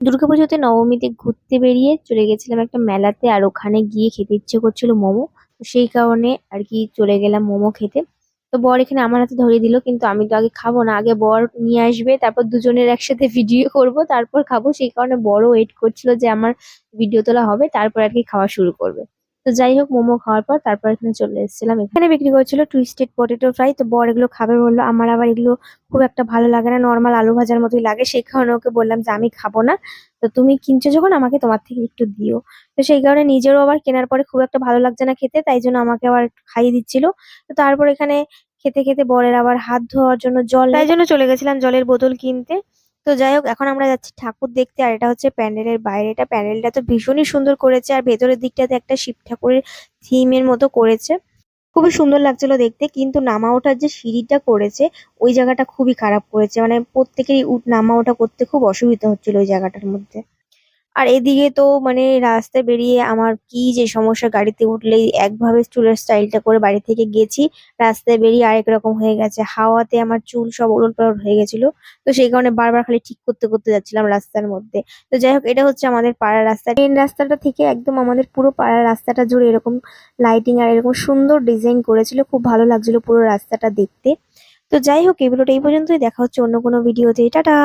দুর্গাপুজোতে নবমীতে ঘুরতে বেরিয়ে চলে গেছিলাম একটা মেলাতে, আর ওখানে গিয়ে খেতে ইচ্ছে করছিল মোমো। তো সেই কারণে আর কি চলে গেলাম মোমো খেতে। তো বর এখানে আমার হাতে ধরিয়ে দিল, কিন্তু আমি তো আগে খাবো না, আগে বর নিয়ে আসবে, তারপর দুজনের একসাথে ভিডিও করব, তারপর খাবো। সেই কারণে বড় ওয়েট করছিল যে আমার ভিডিও তোলা হবে, তারপর আর কি খাওয়া শুরু করবে। তো যাই হোক, মোমো খাওয়ার পর তারপর এখানে চলে এসেছিলাম। এখানে বিক্রি করছিল টুইস্টেড পটেটো ফ্রাই। তো বর এগুলো খাবে বললো, আমার আবার এগুলো খুব একটা ভালো লাগে না, নর্মাল আলু ভাজার মতোই লাগে। সেই কারণে ওকে বললাম যে আমি খাবো না, তো তুমি কিনছো যখন আমাকে তোমার থেকে একটু দিও। তো সেই কারণে নিজেরও আবার কেনার পরে খুব একটা ভালো লাগছে না খেতে, তাই জন্য আমাকে আবার একটু খাইয়ে দিচ্ছিল। তো তারপর এখানে খেতে খেতে বরের আবার হাত ধোয়ার জন্য জল, তাই জন্য চলে গেছিলাম জলের বোতল কিনতে। তো যাই হোক, এখন আমরা যাচ্ছি ঠাকুর দেখতে। আর এটা হচ্ছে প্যান্ডেলের বাইরে। এটা প্যান্ডেলটা তো ভীষণই সুন্দর করেছে, আর ভেতরের দিকটাতে একটা শিব ঠাকুরের থিমের মতো করেছে। খুবই সুন্দর লাগছিল দেখতে, কিন্তু নামা ওঠার যে সিঁড়িটা করেছে ওই জায়গাটা খুবই খারাপ করেছে, মানে প্রত্যেকেরই নামা ওঠা করতে খুব অসুবিধা হচ্ছিল ওই জায়গাটার মধ্যে। আর এদিকে তো মানে রাস্তায় বেরিয়ে আমার কি যে সমস্যা, গাড়িতে উঠলেই একভাবে চুলের স্টাইলটা করে বাড়ি থেকে গেছি, রাস্তায় বেরিয়ে আরেক রকম হয়ে গেছে, হাওয়াতে আমার চুল সব ওলট পালট হয়ে গেছিল। তো সেই কারণে বারবার খালি ঠিক করতে করতে যাচ্ছিলাম রাস্তার মধ্যে। তো যাই হোক, এটা হচ্ছে আমাদের পাড়ার রাস্তা। মেন রাস্তাটা থেকে একদম আমাদের পুরো পাড়ার রাস্তাটা জুড়ে এরকম লাইটিং আর এরকম সুন্দর ডিজাইন করেছিল, খুব ভালো লাগছিল পুরো রাস্তাটা দেখতে। তো যাই হোক, এই ভিডিওটা এই পর্যন্তই, দেখা হচ্ছে অন্য কোনো ভিডিওতে। টাটা।